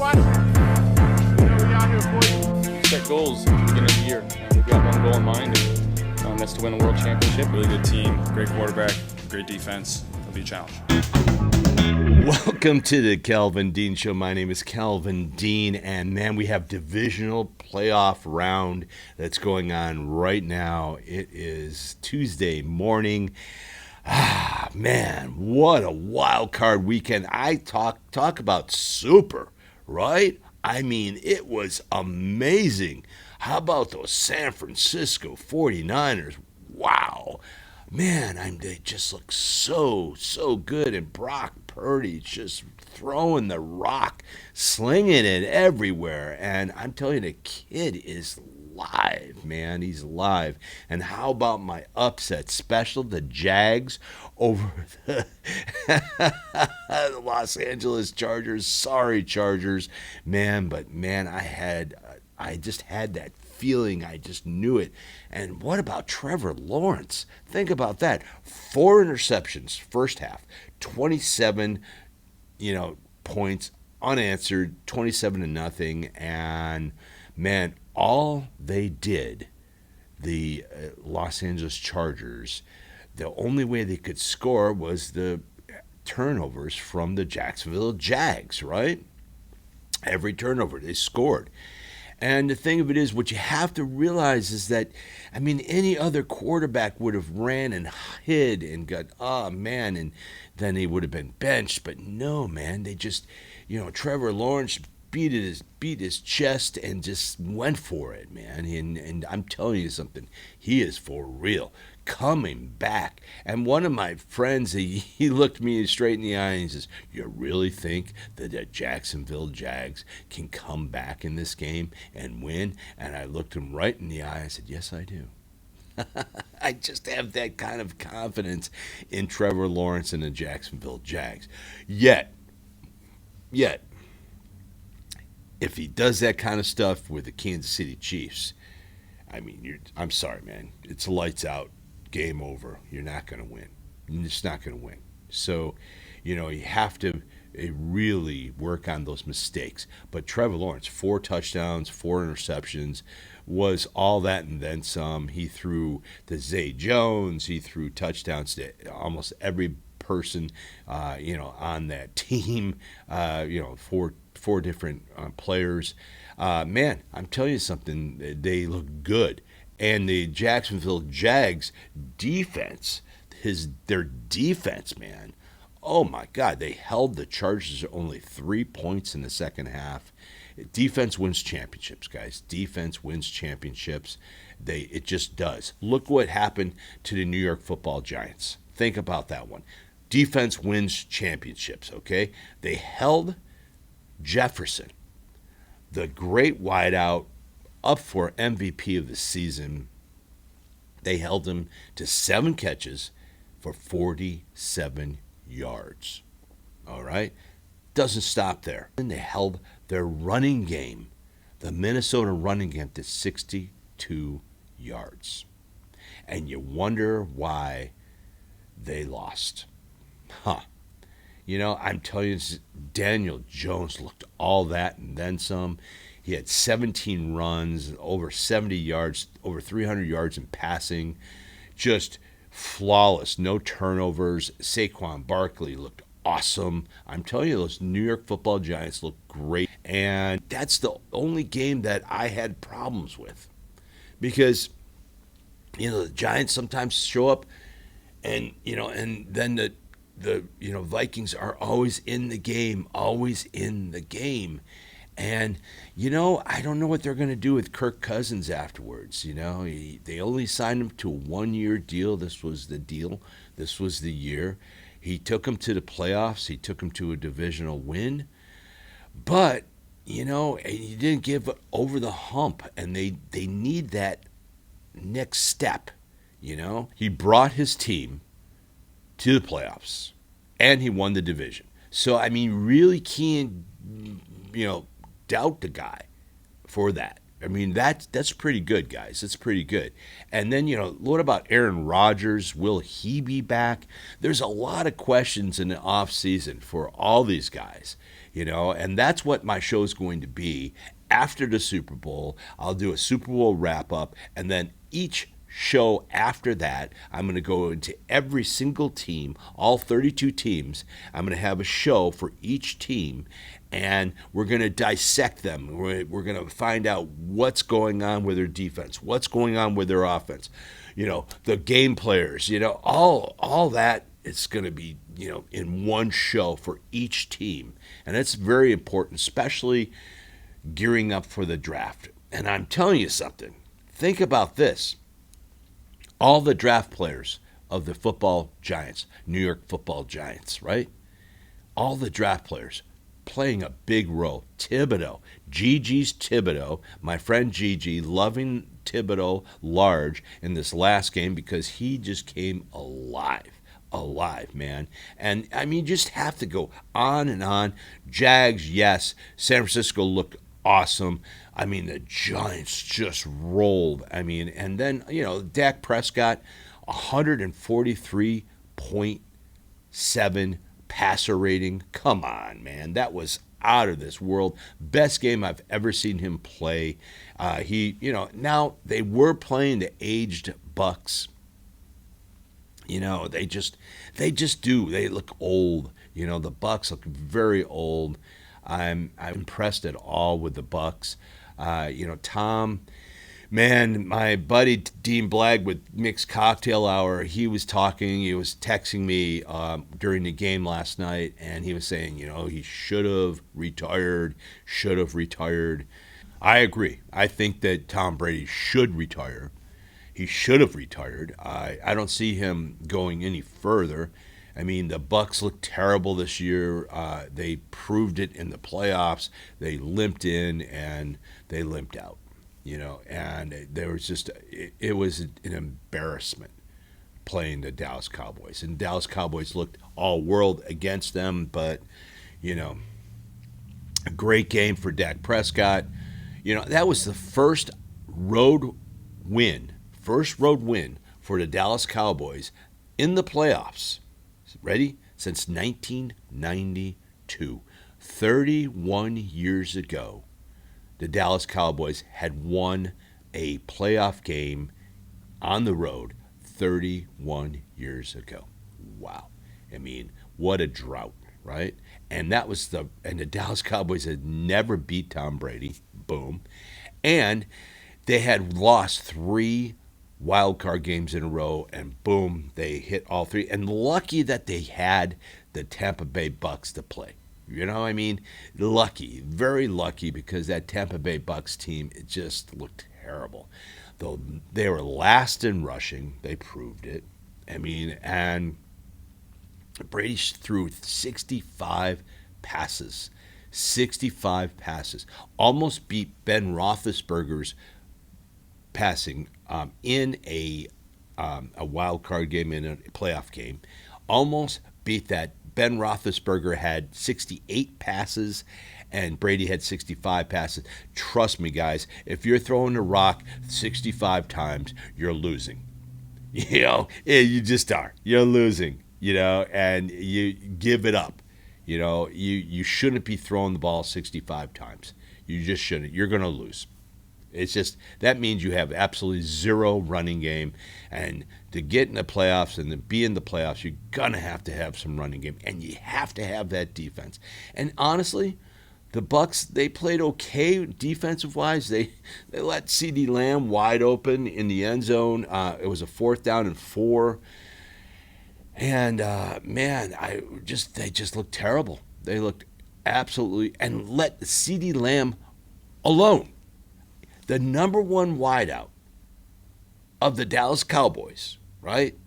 watching. We out here for you. Set goals at the beginning of the year. We've got one goal in mind, and that's to win a world championship. Really good team, great quarterback, great defense. It'll be a challenge. Welcome to the Calvin Dean Show. My name is Calvin Dean, and man, we have divisional playoff round that's going on right now. It is Tuesday morning. Man, what a wild card weekend. I talk about super, right? I mean, it was amazing. How about those San Francisco 49ers? Wow. Man, they just look so good. And Brock Purdy just throwing the rock, slinging it everywhere. And I'm telling you, the kid is live, man. He's live. And how about my upset special, the Jags over the Los Angeles Chargers? Sorry, Chargers. Man, I just had that feeling. I just knew it. And what about Trevor Lawrence? Think about that. 4 interceptions first half, 27, points unanswered, 27-0. And man, all they did, the Los Angeles Chargers, the only way they could score was the turnovers from the Jacksonville Jags, right? Every turnover they scored. And the thing of it is, what you have to realize is that, any other quarterback would have ran and hid and got, and then he would have been benched. But no, man, they just, Trevor Lawrence beat his chest and just went for it, man. And I'm telling you something, he is for real, coming back. And one of my friends, he looked me straight in the eye and he says, "You really think that the Jacksonville Jags can come back in this game and win?" And I looked him right in the eye. I said, "Yes, I do." I just have that kind of confidence in Trevor Lawrence and the Jacksonville Jags. Yet, if he does that kind of stuff with the Kansas City Chiefs, I'm sorry, man. It's lights out, game over. You're not going to win. You're just not going to win. So, you have to really work on those mistakes. But Trevor Lawrence, 4 touchdowns, 4 interceptions, was all that and then some. He threw to Zay Jones. He threw touchdowns to almost every person, on that team. 4 different players. Man, I'm telling you something. They look good. And the Jacksonville Jags defense, their defense, man. Oh, my God. They held the Chargers to only 3 points in the second half. Defense wins championships, guys. Defense wins championships. It just does. Look what happened to the New York Football Giants. Think about that one. Defense wins championships, okay? They held Jefferson, the great wideout, up for MVP of the season. They held him to 7 catches for 47 yards. All right? Doesn't stop there. And they held their running game, the Minnesota running game, to 62 yards. And you wonder why they lost. I'm telling you, Daniel Jones looked all that and then some. He had 17 runs, over 70 yards, over 300 yards in passing. Just flawless, no turnovers. Saquon Barkley looked awesome. I'm telling you, those New York Football Giants look great. And that's the only game that I had problems with. Because, the Giants sometimes show up and then the Vikings are always in the game. And, I don't know what they're going to do with Kirk Cousins afterwards. They only signed him to a 1-year deal. This was the deal. This was the year. He took him to the playoffs. He took him to a divisional win. But, he didn't give over the hump. And they need that next step, He brought his team to the playoffs. And he won the division. So, really can't, doubt the guy for that. I mean, that's pretty good, guys. It's pretty good. And then, what about Aaron Rodgers? Will he be back? There's a lot of questions in the offseason for all these guys, and that's what my show is going to be after the Super Bowl. I'll do a Super Bowl wrap-up, and then each show after that, I'm going to go into every single team, all 32 teams. I'm going to have a show for each team, and we're going to dissect them. We're going to find out what's going on with their defense, what's going on with their offense, the game players, all that. It's going to be, in one show for each team. And that's very important, especially gearing up for the draft. And I'm telling you something. Think about this. All the draft players of the football giants, New York football giants, right? All the draft players playing a big role. Thibodeau, Gigi's Thibodeau, my friend Gigi, loving Thibodeau large in this last game because he just came alive, man. And, I mean, just have to go on and on. Jags, yes. San Francisco looked awesome. I mean, the Giants just rolled. I mean, and then, Dak Prescott, 143.7 passer rating. Come on, man. That was out of this world. Best game I've ever seen him play. Now they were playing the aged Bucks. They just do. They look old. The Bucks look very old. I'm impressed at all with the Bucks. Tom, man, my buddy Dean Blagg with Mixed Cocktail Hour, he was texting me during the game last night, and he was saying, he should have retired. I agree. I think that Tom Brady should retire. He should have retired. I don't see him going any further. I mean, the Bucks looked terrible this year. They proved it in the playoffs. They limped in and they limped out, and there was it was an embarrassment playing the Dallas Cowboys. And Dallas Cowboys looked all world against them, but, a great game for Dak Prescott. That was the first road win for the Dallas Cowboys in the playoffs. Ready? Since 1992. 31 years ago, the Dallas Cowboys had won a playoff game on the road 31 years ago. Wow. I mean, what a drought, right? And the Dallas Cowboys had never beat Tom Brady. Boom. And they had lost 3 wild card games in a row, and boom, they hit all 3. And lucky that they had the Tampa Bay Bucks to play. Lucky, very lucky, because that Tampa Bay Bucks team, it just looked terrible. Though they were last in rushing, they proved it. And Brady threw 65 passes. 65 passes. Almost beat Ben Roethlisberger's passing in a wild card game, in a playoff game. Almost beat that. Ben Roethlisberger had 68 passes and Brady had 65 passes. Trust me, guys, if you're throwing the rock 65 times, you're losing. You just are. You're losing, and you give it up. You shouldn't be throwing the ball 65 times. You just shouldn't. You're going to lose. It's just, that means you have absolutely zero running game. And to get in the playoffs and to be in the playoffs, you're going to have some running game. And you have to have that defense. And honestly, the Bucks, they played okay defensive-wise. They let CeeDee Lamb wide open in the end zone. It was a 4th down and 4. And, man, they just looked terrible. They looked absolutely, and let CeeDee Lamb alone. The number 1 wideout of the Dallas Cowboys, right?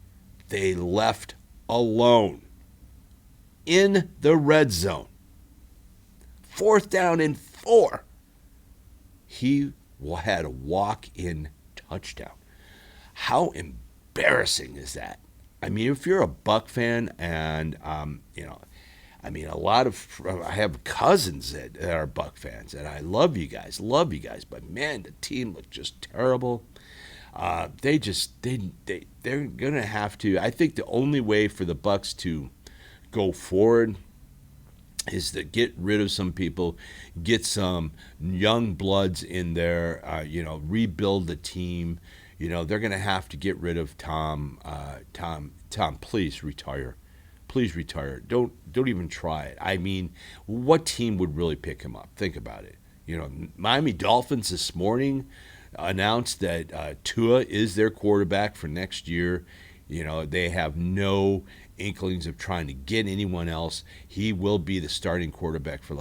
They left alone in the red zone. 4th down and 4. He had a walk-in touchdown. How embarrassing is that? If you're a Buck fan, and I mean, I have cousins that are Buck fans, and I love you guys, but man, the team looked just terrible. They're gonna have to. I think the only way for the Bucks to go forward is to get rid of some people, get some young bloods in there, rebuild the team. They're going to have to get rid of Tom. Tom, please retire. Please retire. Don't even try it. I mean, what team would really pick him up? Think about it. Miami Dolphins this morning announced that Tua is their quarterback for next year. They have no inklings of trying to get anyone else. He will be the starting quarterback for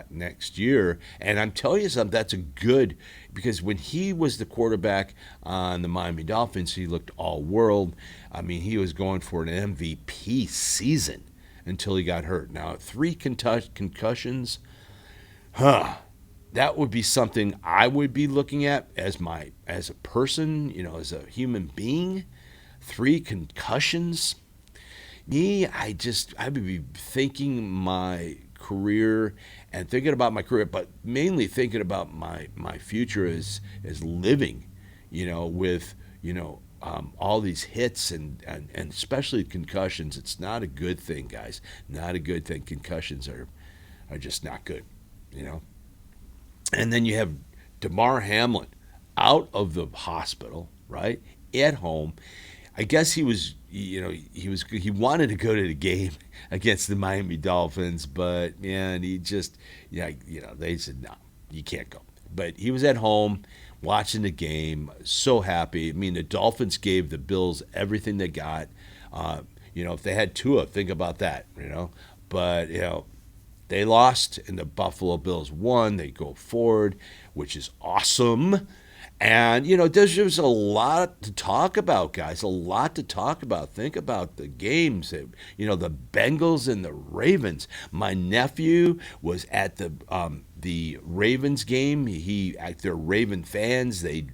next year. And I'm telling you something, that's a good, because when he was the quarterback on the Miami Dolphins, he looked all world. I mean, he was going for an MVP season until he got hurt. Now, 3 concussions, that would be something I would be looking at as a person, as a human being. 3 concussions. I would be thinking my career and thinking about my career, but mainly thinking about my future as living, with all these hits and especially concussions. It's not a good thing, guys. Not a good thing. Concussions are just not good, And then you have Damar Hamlin out of the hospital, right, at home. I guess he wanted to go to the game against the Miami Dolphins, but man, they said no, you can't go. But he was at home watching the game, so happy. I mean, the Dolphins gave the Bills everything they got. If they had Tua, think about that, But they lost and the Buffalo Bills won. They go forward, which is awesome. And, there's a lot to talk about, guys, a lot to talk about. Think about the games, the Bengals and the Ravens. My nephew was at the Ravens game. They're Raven fans. They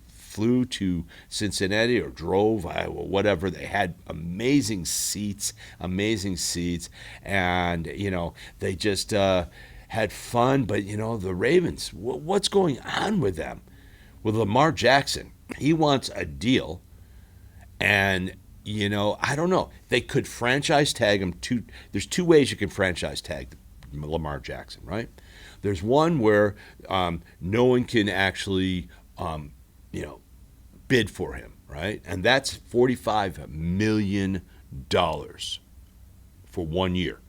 flew to Cincinnati or drove, whatever. They had amazing seats. And, they just had fun. But, the Ravens, what's going on with them? With Lamar Jackson, he wants a deal, and I don't know. They could franchise tag him. There's 2 ways you can franchise tag Lamar Jackson, right? There's one where no one can actually, bid for him, right? And that's $45 million for 1 year,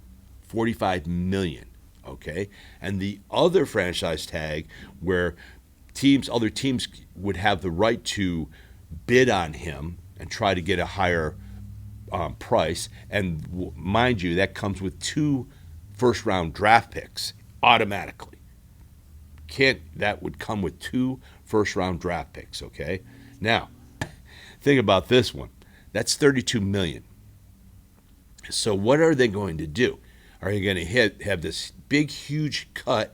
$45 million, okay? And the other franchise tag where other teams would have the right to bid on him and try to get a higher price. And mind you, that comes with 2 first-round draft picks automatically. That would come with 2 first-round draft picks, okay? Now, think about this one. That's $32 million. So what are they going to do? Are you going to have this big, huge cut,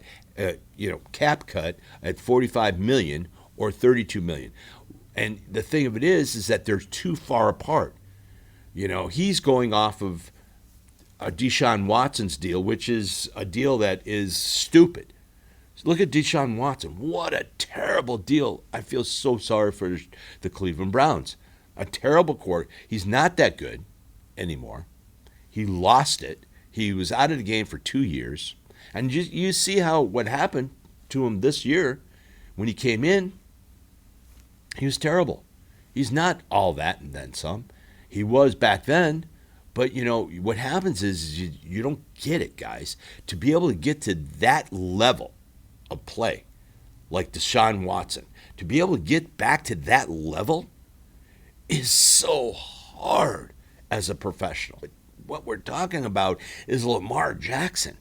cap cut at $45 million or $32 million? And the thing of it is that they're too far apart. He's going off of a Deshaun Watson's deal, which is a deal that is stupid. Look at Deshaun Watson. What a terrible deal. I feel so sorry for the Cleveland Browns. A terrible quarter. He's not that good anymore. He lost it. He was out of the game for 2 years. And you see what happened to him this year. When he came in, he was terrible. He's not all that and then some. He was back then. But, what happens is you don't get it, guys. To be able to get to that level of play, like Deshaun Watson, to be able to get back to that level is so hard as a professional. But what we're talking about is Lamar Jackson.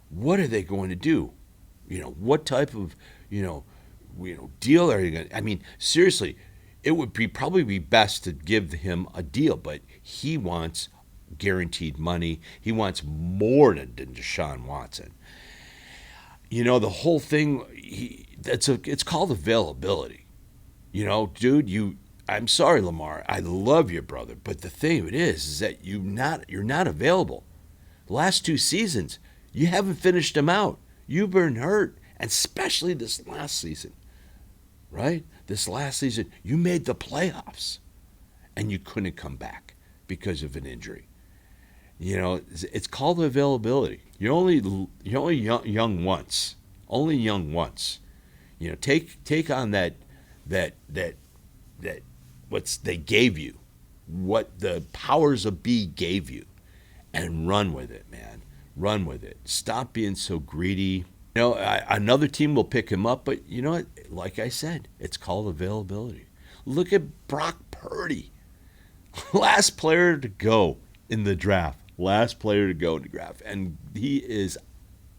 What are they going to do? What type of, deal are you going to? I mean, seriously, it would probably be best to give him a deal, but he wants guaranteed money. He wants more than Deshaun Watson. The whole thing, it's called availability. Dude, I'm sorry, Lamar. I love you, brother. But the thing of it is that you're not available. The last 2 seasons, you haven't finished them out. You've been hurt, and especially this last season, right? This last season, you made the playoffs, and you couldn't come back because of an injury. You know, it's called availability. You're only young once. Only young once. You know, take on that what's they gave you, what the powers of be gave you, and run with it, man. Run with it. Stop being so greedy. You know, another team will pick him up, but you know what? Like I said, it's called availability. Look at Brock Purdy. Last player to go in the draft. Last player to go in the draft. And he is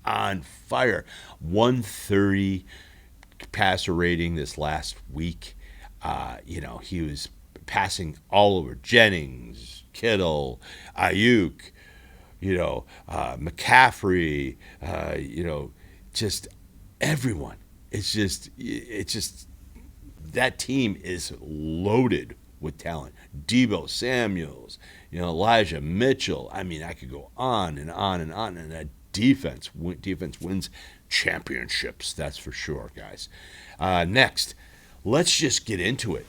on fire. 130 passer rating this last week. You know, he was passing all over Jennings, Kittle, Ayuk, you know, McCaffrey, you know, just everyone. It's just that team is loaded with talent. Deebo Samuels, you know, Elijah Mitchell. I mean, I could go on and on and on. And that defense wins championships. That's for sure, guys. Next, let's just get into it.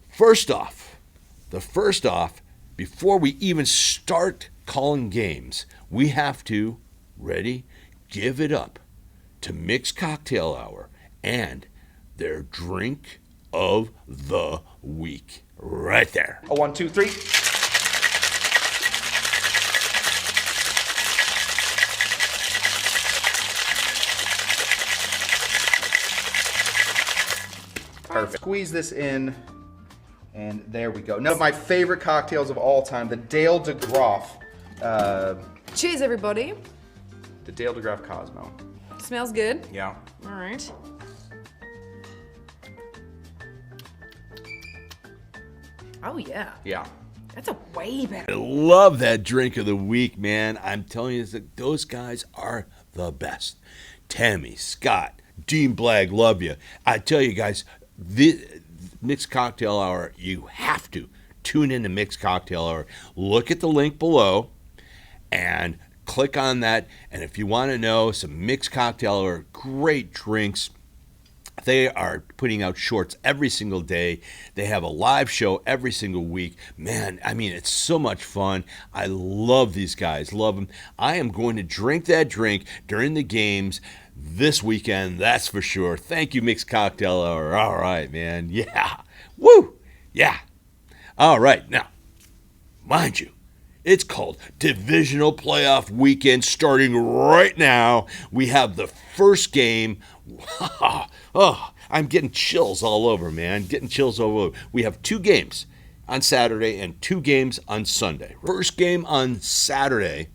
First off, before we even start calling games, we have to, give it up to Mixed Cocktail Hour and their drink of the week. Right there. 1, 2, 3. Perfect. Squeeze this in, and there we go. One of my favorite cocktails of all time, the Dale DeGroff. Cheers, everybody. The Dale DeGroff Cosmo. Smells good. Yeah. All right. Oh, yeah. Yeah. That's a way better. I love that drink of the week, man. I'm telling you, those guys are the best. Tammy, Scott, Dean Blagg, love you. I tell you guys, the Mixed Cocktail Hour, you have to tune in to Mixed Cocktail Hour. Look at the link below and click on that. And if you want to know some Mixed Cocktail Hour, great drinks, they are putting out shorts every single day. They have a live show every single week. Man, I mean, it's so much fun. I love these guys. Love them. I am going to drink that drink during the games this weekend, that's for sure. Thank you, Mixed Cocktail Hour. All right, man. Yeah. Woo. Yeah. All right. Now, mind you, it's called Divisional Playoff Weekend starting right now. We have the first game. Oh, I'm getting chills all over, man. Getting chills all over. We have 2 games on Saturday and 2 games on Sunday. First game on Saturday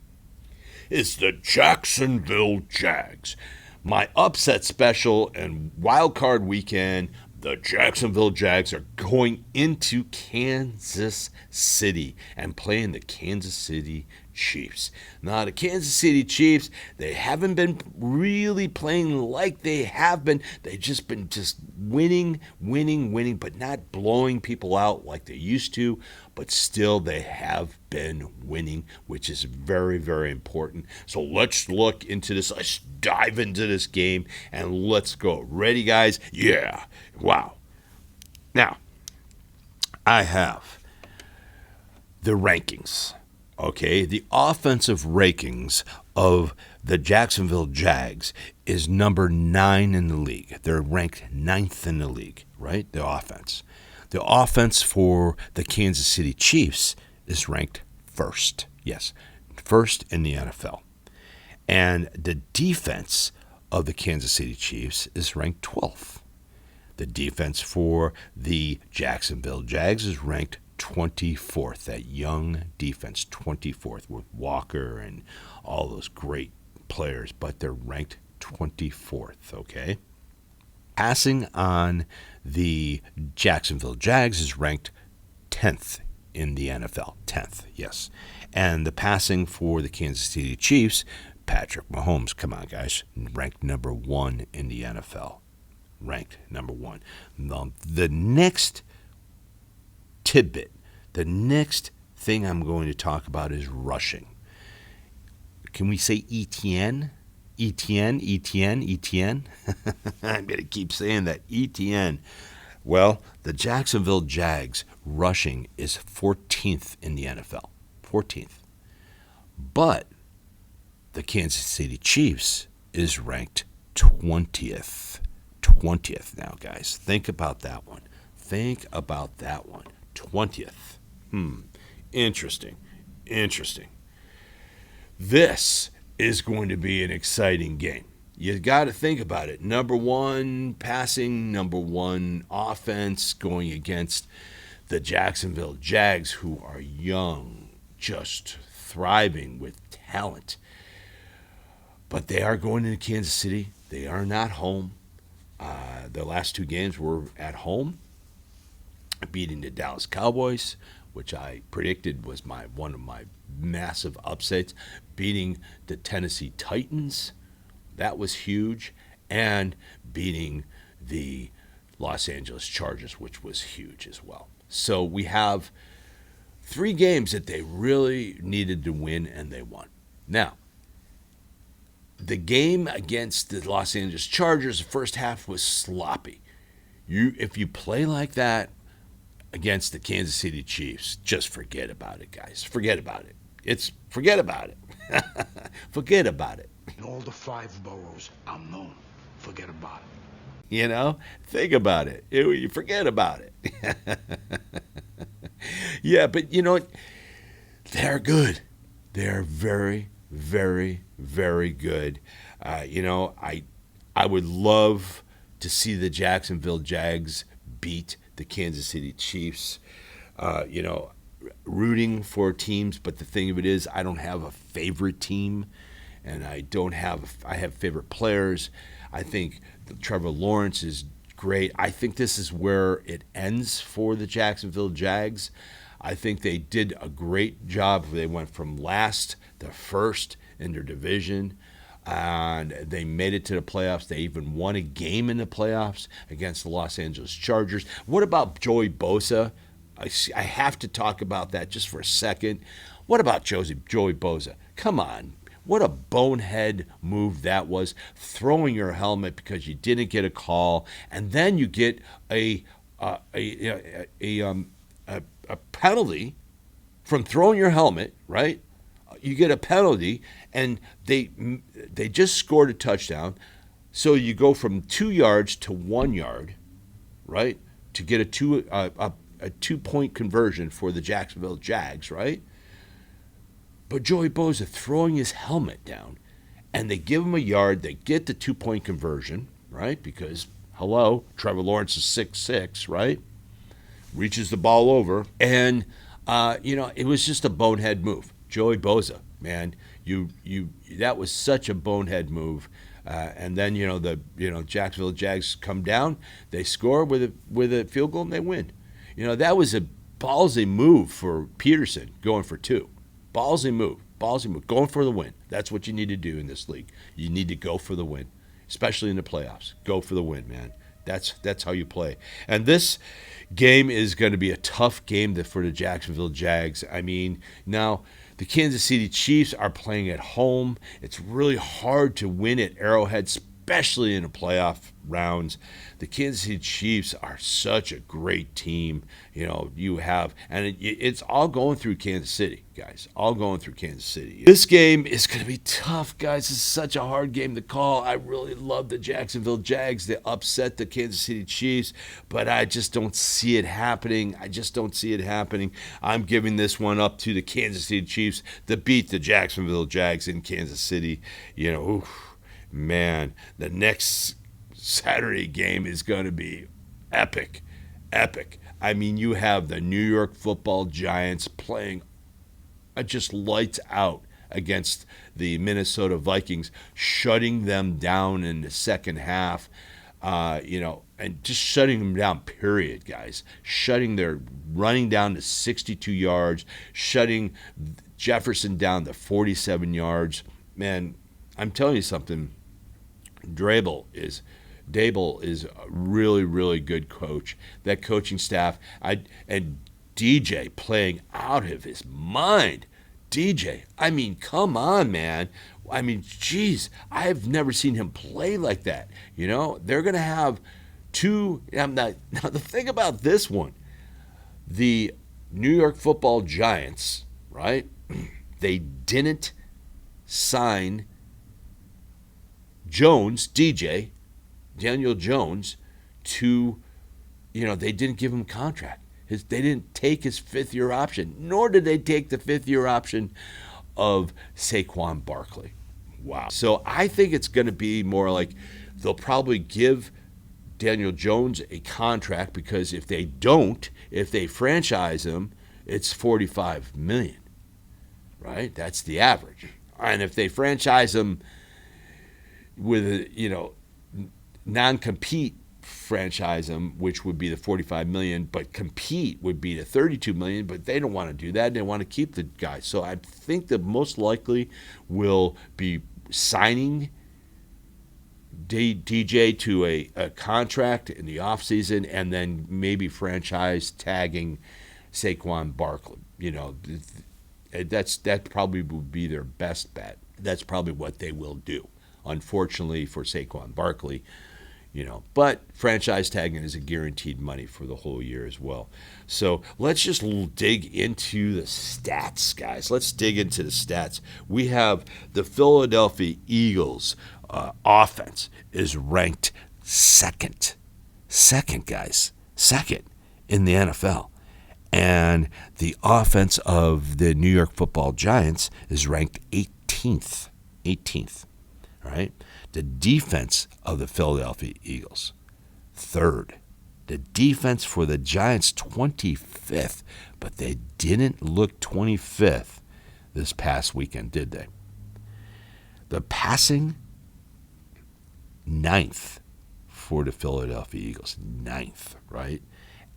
is the Jacksonville Jags. My upset special and wild card weekend, the Jacksonville Jags are going into Kansas City and playing the Kansas City Chiefs. Now, the Kansas City Chiefs, they haven't been really playing like they have been. They've just been winning, but not blowing people out like they used to. But still, they have been winning, which is very, very important. So let's look into this. Let's dive into this game, and let's go. Ready, guys? Yeah. Wow. Now, I have the rankings. Okay, the offensive rankings of the Jacksonville Jags is number 9 in the league. They're ranked 9th in the league, right? The offense. The offense for the Kansas City Chiefs is ranked 1st. Yes, 1st in the NFL. And the defense of the Kansas City Chiefs is ranked 12th. The defense for the Jacksonville Jags is ranked 24th, that young defense, 24th, with Walker and all those great players, but they're ranked 24th, okay? Passing on the Jacksonville Jags is ranked 10th in the NFL, 10th, yes. And the passing for the Kansas City Chiefs, Patrick Mahomes, come on, guys, ranked number 1 in the NFL, ranked number 1. Now, the next tidbit, the next thing I'm going to talk about is rushing. can we say ETN? ETN? I'm going to keep saying that, ETN. Well, the Jacksonville Jags rushing is 14th in the NFL. 14th. But the Kansas City Chiefs is ranked 20th. 20th now, guys. Think about that one. 20th. Interesting. This is going to be an exciting game. You got to think about it. Number one passing, number one offense going against the Jacksonville Jags, who are young, just thriving with talent. But they are going into Kansas City. They are not home. The last two games were at home, beating the Dallas Cowboys, which I predicted was one of my massive upsets, beating the Tennessee Titans. That was huge. And beating the Los Angeles Chargers, which was huge as well. So we have 3 games that they really needed to win, and they won. Now, the game against the Los Angeles Chargers, the first half was sloppy. If you play like that against the Kansas City Chiefs, just forget about it, guys. Forget about it. Forget about it. Forget about it. In all the 5 boroughs, I'm known. Forget about it. You know, think about it. You forget about it. Yeah, but you know what? They're good. They're very, very, very good. I would love to see the Jacksonville Jags beat the Kansas City Chiefs. Rooting for teams, but the thing of it is, I don't have a favorite team, and I have favorite players. I think Trevor Lawrence is great. I think this is where it ends for the Jacksonville Jags. I think they did a great job. They went from last to first in their division, and they made it to the playoffs. They even won a game in the playoffs against the Los Angeles Chargers. What about Joey Bosa? I have to talk about that just for a second. What about Joey Bosa? Come on. What a bonehead move that was, throwing your helmet because you didn't get a call, and then you get a penalty from throwing your helmet, right? You get a penalty, and they just scored a touchdown, so you go from 2 yards to 1 yard, right, to get a 2-point conversion for the Jacksonville Jags, right? But Joey Bosa throwing his helmet down, and they give him a yard. They get the 2-point conversion, right? Because, hello, Trevor Lawrence is 6'6", right? Reaches the ball over. And, it was just a bonehead move. Joey Bosa, man, that was such a bonehead move. And then, the Jacksonville Jags come down. They score with a field goal, and they win. That was a ballsy move for Peterson, going for 2. Ballsy move, going for the win. That's what you need to do in this league. You need to go for the win, especially in the playoffs. Go for the win, man. That's how you play. And this game is going to be a tough game for the Jacksonville Jags. I mean, now the Kansas City Chiefs are playing at home. It's really hard to win at Arrowhead, especially in the playoff rounds. The Kansas City Chiefs are such a great team. It's all going through Kansas City, guys. All going through Kansas City. This game is going to be tough, guys. It's such a hard game to call. I really love the Jacksonville Jags. They upset the Kansas City Chiefs, but I just don't see it happening. I'm giving this one up to the Kansas City Chiefs to beat the Jacksonville Jags in Kansas City. Man, the next Saturday game is going to be epic. I mean, you have the New York Football Giants playing just lights out against the Minnesota Vikings, shutting them down in the second half, and just shutting them down, period, guys. Running down to 62 yards, shutting Jefferson down to 47 yards. Man, I'm telling you something. Dable is a really, really good coach. That coaching staff, and DJ playing out of his mind. DJ, I mean, come on, man. I mean, geez, I've never seen him play like that. You know, they're going to have two. Now, the thing about this one, the New York Football Giants, right? They didn't sign Jones, DJ, Daniel Jones, to, they didn't give him a contract. They didn't take his fifth-year option, nor did they take the fifth-year option of Saquon Barkley. Wow. So I think it's going to be more like they'll probably give Daniel Jones a contract, because if they don't, if they franchise him, it's $45 million, right? That's the average. And if they franchise him with a, non-compete franchise him, which would be the $45 million, but compete would be the $32 million, but they don't want to do that. They want to keep the guy. So I think that most likely will be signing DJ to a contract in the offseason, and then maybe franchise tagging Saquon Barkley. That probably would be their best bet. That's probably what they will do. Unfortunately for Saquon Barkley, but franchise tagging is a guaranteed money for the whole year as well. So let's just dig into the stats, guys. Let's dig into the stats. We have the Philadelphia Eagles offense is ranked second, guys, second in the NFL. And the offense of the New York Football Giants is ranked 18th, right? The defense of the Philadelphia Eagles, third. The defense for the Giants, 25th, but they didn't look 25th this past weekend, did they? The passing, 9th for the Philadelphia Eagles, 9th, right?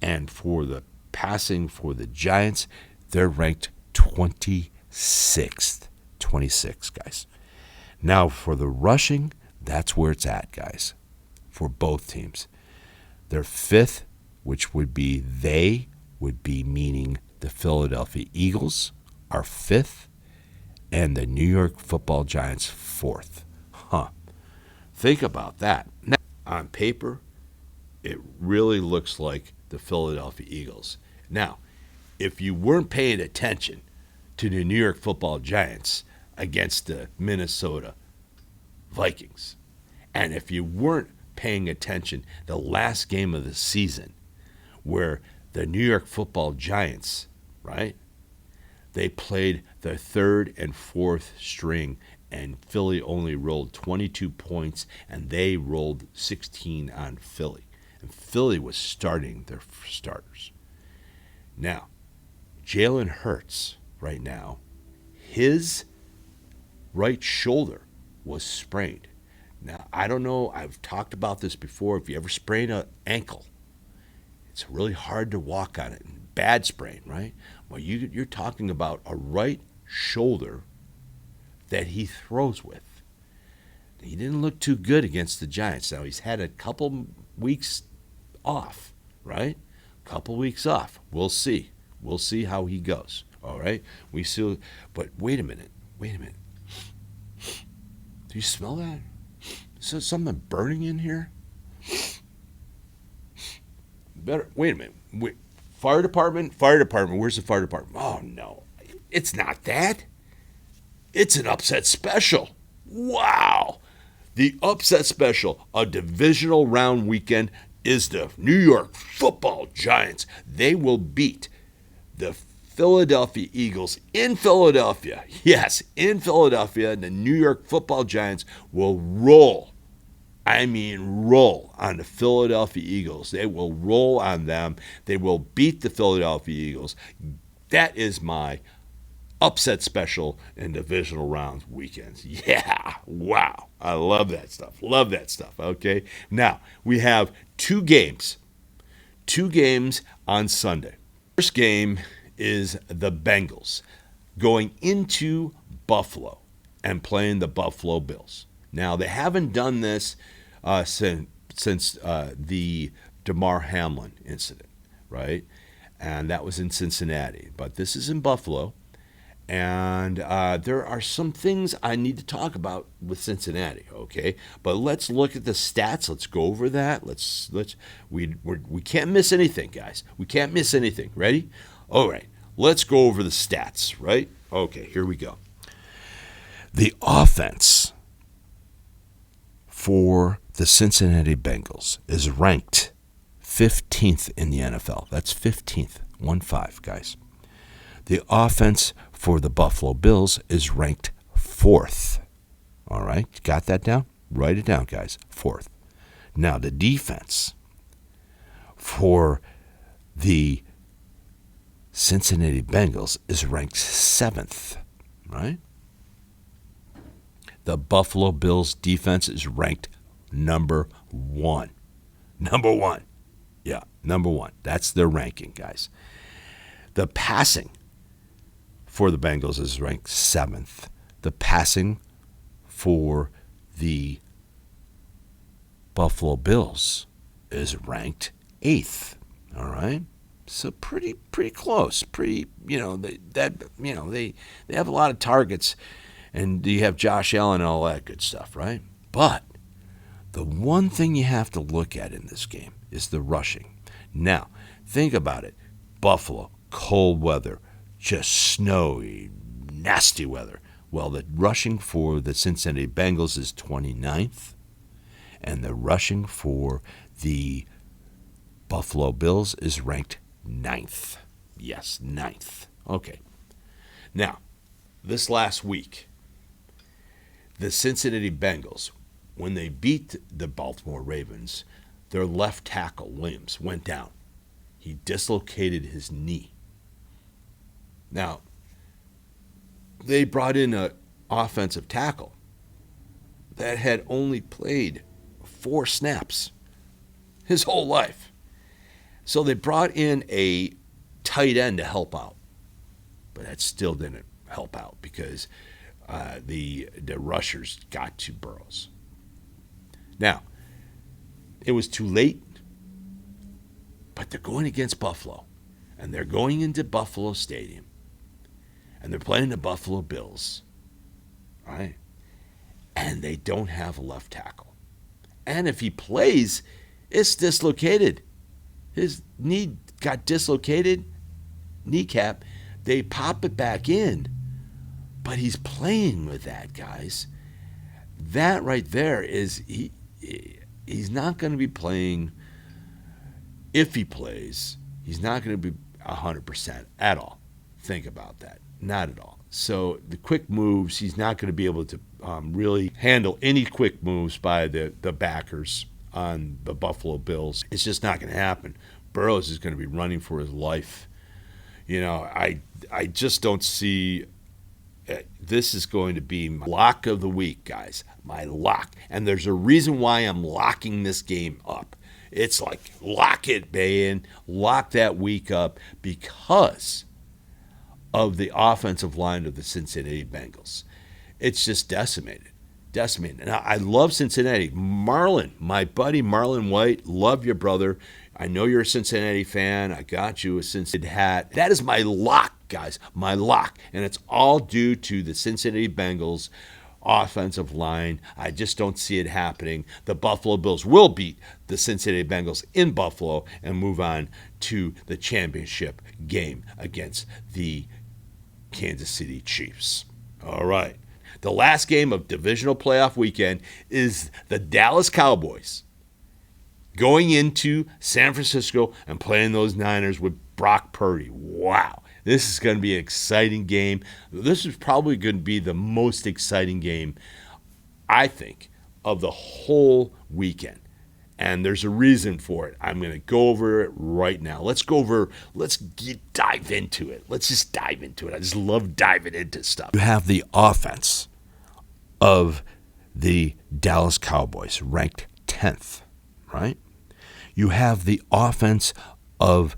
And for the passing for the Giants, they're ranked 26th, guys. Now for the rushing, that's where it's at, guys, for both teams. They're 5th, which would be meaning the Philadelphia Eagles are 5th, and the New York Football Giants 4th. Think about that. Now, on paper, it really looks like the Philadelphia Eagles. Now, if you weren't paying attention to the New York Football Giants against the Minnesota Vikings, and if you weren't paying attention the last game of the season, where the New York Football Giants, right, they played their third and fourth string, and Philly only rolled 22 points, and they rolled 16 on Philly. And Philly was starting their starters. Now, Jalen Hurts right now, his right shoulder was sprained. Now, I don't know, I've talked about this before. If you ever sprain an ankle, it's really hard to walk on it. Bad sprain, right? Well, you're talking about a right shoulder that he throws with. He didn't look too good against the Giants. Now, he's had a couple weeks off, right? Couple weeks off. We'll see. We'll see how he goes, all right? We see, but wait a minute. Do you smell that? Is there something burning in here? Wait a minute. Fire department. Where's the fire department? Oh, no. It's not that. It's an upset special. Wow. The upset special, a divisional round weekend, is the New York Football Giants. They will beat the Philadelphia Eagles in Philadelphia. Yes, in Philadelphia, the New York Football Giants will roll. I mean roll on the Philadelphia Eagles. They will roll on them. They will beat the Philadelphia Eagles. That is my upset special in divisional round weekends. Yeah, wow. I love that stuff. Okay, now we have two games on Sunday. First game is the Bengals going into Buffalo and playing the Buffalo Bills. Now, they haven't done this since the Damar Hamlin incident, right? And that was in Cincinnati. But this is in Buffalo. And there are some things I need to talk about with Cincinnati, okay? But let's look at the stats. Let's go over that. We can't miss anything, guys. We can't miss anything. Ready? All right. Let's go over the stats, right? Okay, here we go. The offense for the Cincinnati Bengals is ranked 15th in the NFL. That's 15th, 1-5, guys. The offense for the Buffalo Bills is ranked 4th. All right, got that down? Write it down, guys. 4th. Now, the defense for the Cincinnati Bengals is ranked 7th, right? The Buffalo Bills defense is ranked number 1. Number 1. Yeah, number 1. That's their ranking, guys. The passing for the Bengals is ranked 7th. The passing for the Buffalo Bills is ranked 8th. All right? So pretty close. They have a lot of targets, and you have Josh Allen and all that good stuff, right? But the one thing you have to look at in this game is the rushing. Now, think about it. Buffalo, cold weather, just snowy, nasty weather. Well, the rushing for the Cincinnati Bengals is 29th, and the rushing for the Buffalo Bills is ranked 9th. Yes, 9th. Okay. Now, this last week, the Cincinnati Bengals, when they beat the Baltimore Ravens, their left tackle, Williams, went down. He dislocated his knee. Now, they brought in an offensive tackle that had only played 4 snaps his whole life. So they brought in a tight end to help out. But that still didn't help out because the rushers got to Burrows. Now, it was too late, but they're going against Buffalo. And they're going into Buffalo Stadium. And they're playing the Buffalo Bills. All right? And they don't have a left tackle. And if he plays, it's dislocated. His knee got dislocated, kneecap. They pop it back in. But he's playing with that, guys. That right there is, he's not going to be playing. If he plays, he's not going to be 100% at all. Think about that. Not at all. So the quick moves, he's not going to be able to really handle any quick moves by the backers on the Buffalo Bills. It's just not going to happen. Burrows is going to be running for his life. You know, I just don't see. This is going to be my lock of the week, guys. My lock. And there's a reason why I'm locking this game up. It's like, lock it, man. Lock that week up because of the offensive line of the Cincinnati Bengals. It's just decimated. And I love Cincinnati. Marlon, my buddy Marlon White, love your brother. I know you're a Cincinnati fan. I got you a Cincinnati hat. That is my lock, guys, my lock. And it's all due to the Cincinnati Bengals offensive line. I just don't see it happening. The Buffalo Bills will beat the Cincinnati Bengals in Buffalo and move on to the championship game against the Kansas City Chiefs. All right. The last game of divisional playoff weekend is the Dallas Cowboys going into San Francisco and playing those Niners with Brock Purdy. Wow. This is going to be an exciting game. This is probably going to be the most exciting game, I think, of the whole weekend. And there's a reason for it. I'm going to go over it right now. Let's dive into it. Let's just dive into it. I just love diving into stuff. You have the offense of the Dallas Cowboys ranked 10th, right? You have the offense of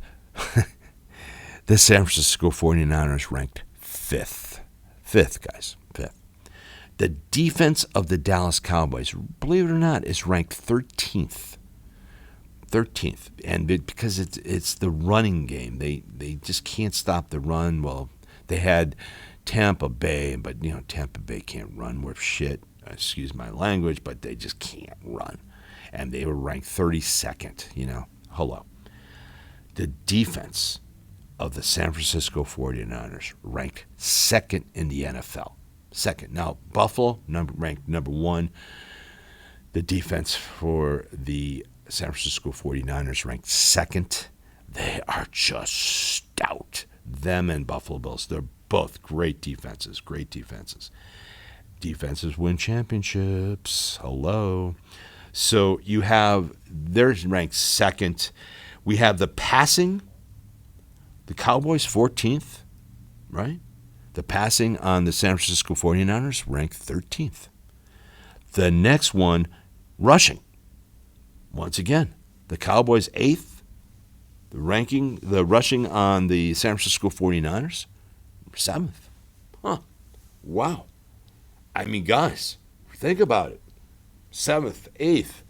the San Francisco 49ers ranked 5th. 5th, guys. 5th. The defense of the Dallas Cowboys, believe it or not, is ranked 13th. 13th. And because it's the running game. They just can't stop the run. Well, they had Tampa Bay, but, Tampa Bay can't run worth shit. Excuse my language, but they just can't run. And they were ranked 32nd, Hello. The defense of the San Francisco 49ers ranked second in the NFL. Second. Now, Buffalo, ranked number one. The defense for the San Francisco 49ers ranked second. They are just stout. Them and Buffalo Bills, they're both great defenses, Defenses win championships. Hello. So you have, they're ranked second. We have the passing, the Cowboys 14th, right? The passing on the San Francisco 49ers ranked 13th. The next one, rushing. Once again, the Cowboys 8th. The rushing on the San Francisco 49ers, 7th. Huh. Wow. I mean, guys, think about it. 7th, 8th.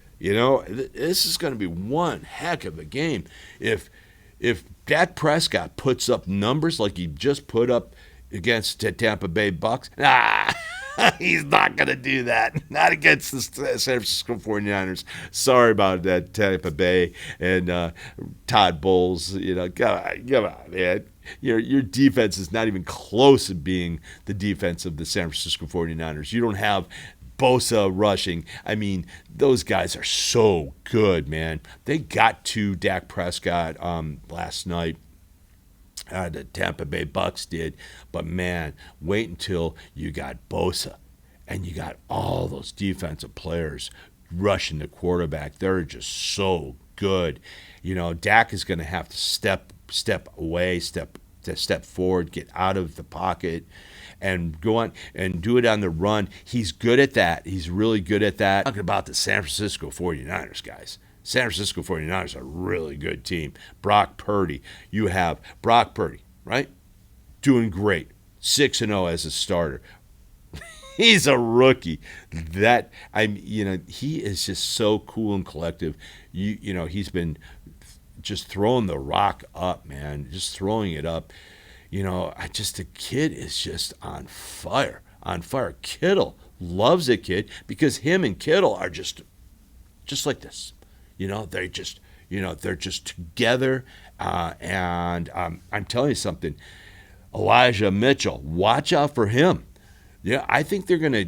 This is going to be one heck of a game. If Dak Prescott puts up numbers like he just put up against the Tampa Bay Bucks, he's not going to do that. Not against the San Francisco 49ers. Sorry about that, Tampa Bay and Todd Bowles. Come on, man. Your defense is not even close to being the defense of the San Francisco 49ers. You don't have Bosa rushing. I mean, those guys are so good, man. They got to Dak Prescott last night. The Tampa Bay Bucks did. But, man, wait until you got Bosa and you got all those defensive players rushing the quarterback. They're just so good. Dak is going to have to step away, step forward, get out of the pocket, and go on and do it on the run. He's good at that. He's really good at that. Talking about the San Francisco 49ers, guys. San Francisco 49ers are a really good team. Brock Purdy. You have Brock Purdy, right? Doing great. 6-0 as a starter. He's a rookie. He is just so cool and collective. He's been just throwing the rock up, man. Just throwing it up. The kid is just on fire. On fire. Kittle loves the kid because him and Kittle are just like this. They're just together. And I'm telling you something. Elijah Mitchell, watch out for him. I think they're going to.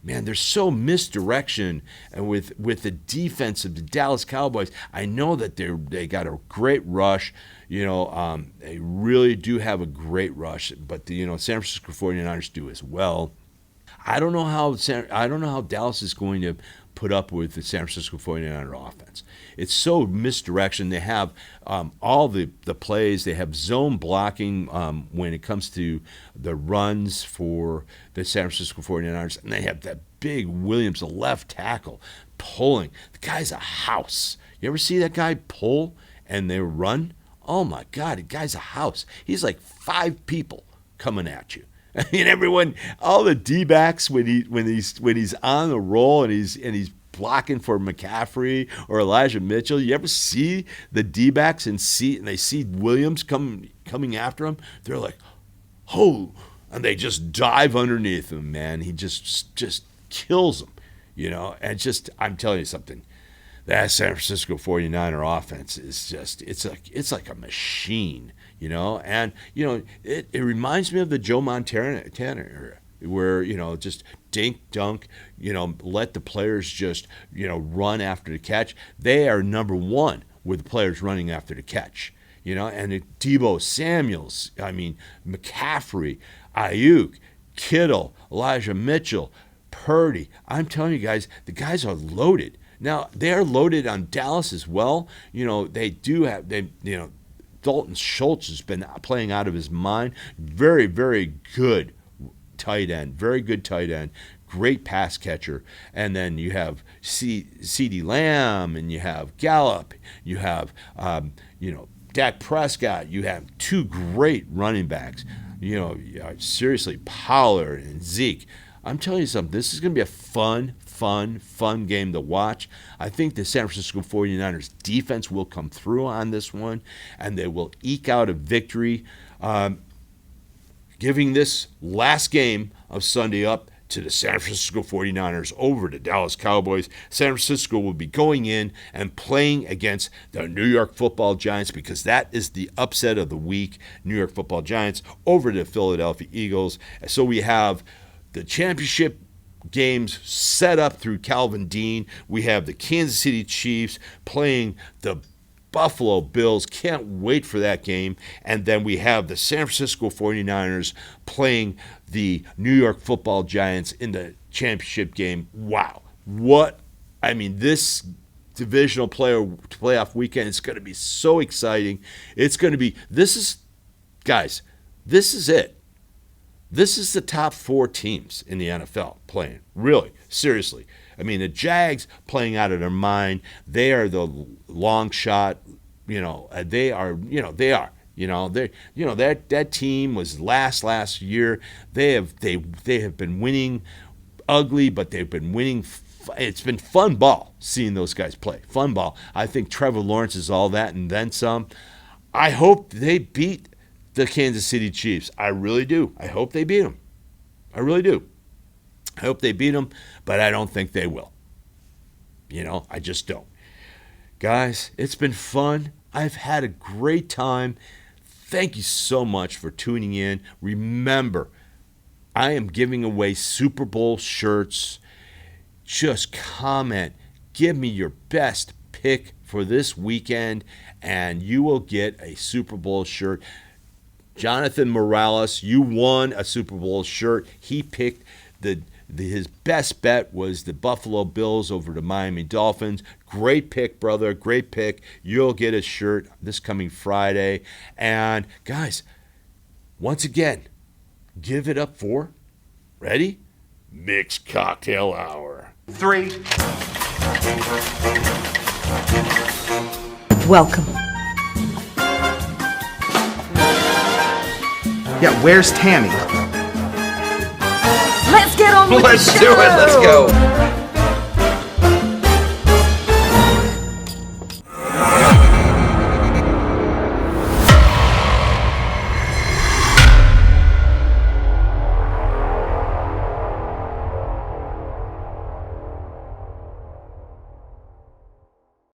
Man, there's so misdirection and with the defense of the Dallas Cowboys. I know that they got a great rush. They really do have a great rush, but the San Francisco 49ers do as well. I don't know how Dallas is going to put up with the San Francisco 49er offense. It's so misdirection. They have all the plays. They have zone blocking when it comes to the runs for the San Francisco 49ers. And they have that big Williams, the left tackle, pulling. The guy's a house. You ever see that guy pull and they run? Oh, my God, the guy's a house. He's like 5 people coming at you. I mean, everyone, all the D-backs when he's on the roll and he's blocking for McCaffrey or Elijah Mitchell. You ever see the D-backs and they see Williams coming after him? They're like, oh, and they just dive underneath him, man. He just kills them, And I'm telling you something. That San Francisco 49er offense is it's like a machine, and it reminds me of the Joe Montana era where just dink dunk, let the players just run after the catch. They are number one with the players running after the catch, and Deebo Samuels, McCaffrey, Ayuk, Kittle, Elijah Mitchell, Purdy. I'm telling you guys, the guys are loaded. Now, they're loaded on Dallas as well. They do have, Dalton Schultz has been playing out of his mind. Very, very good tight end. Very good tight end. Great pass catcher. And then you have CeeDee Lamb, and you have Gallup. You have, Dak Prescott. You have 2 great running backs. Seriously, Pollard and Zeke. I'm telling you something. This is going to be a fun game to watch. I think the San Francisco 49ers defense will come through on this one, and they will eke out a victory. giving this last game of Sunday up to the San Francisco 49ers over the Dallas Cowboys. San Francisco will be going in and playing against the New York Football Giants because that is the upset of the week. New York Football Giants over the Philadelphia Eagles. So we have the championship games set up through Calvin Dean. We have the Kansas City Chiefs playing the Buffalo Bills. Can't wait for that game. And then we have the San Francisco 49ers playing the New York Football Giants in the championship game. Wow. This divisional playoff weekend is going to be so exciting. This is it. This is the top 4 teams in the NFL playing. Really, seriously. The Jags playing out of their mind. They are the long shot. That team was last year. They have been winning ugly, but they've been winning. It's been fun ball seeing those guys play. Fun ball. I think Trevor Lawrence is all that and then some. I hope they beat the Kansas City Chiefs. I really do. I hope they beat them. I really do. I hope they beat them, but I don't think they will. I just don't. Guys, it's been fun. I've had a great time. Thank you so much for tuning in. Remember, I am giving away Super Bowl shirts. Just comment. Give me your best pick for this weekend, and you will get a Super Bowl shirt. Jonathan Morales, you won a Super Bowl shirt. He picked his best bet was the Buffalo Bills over the Miami Dolphins. Great pick, brother. Great pick. You'll get a shirt this coming Friday. And guys, once again, give it up for, ready? Mixed Cocktail Hour. 3. Welcome. Yeah, where's Tammy? Let's get on with Let's the do show. it. Let's go.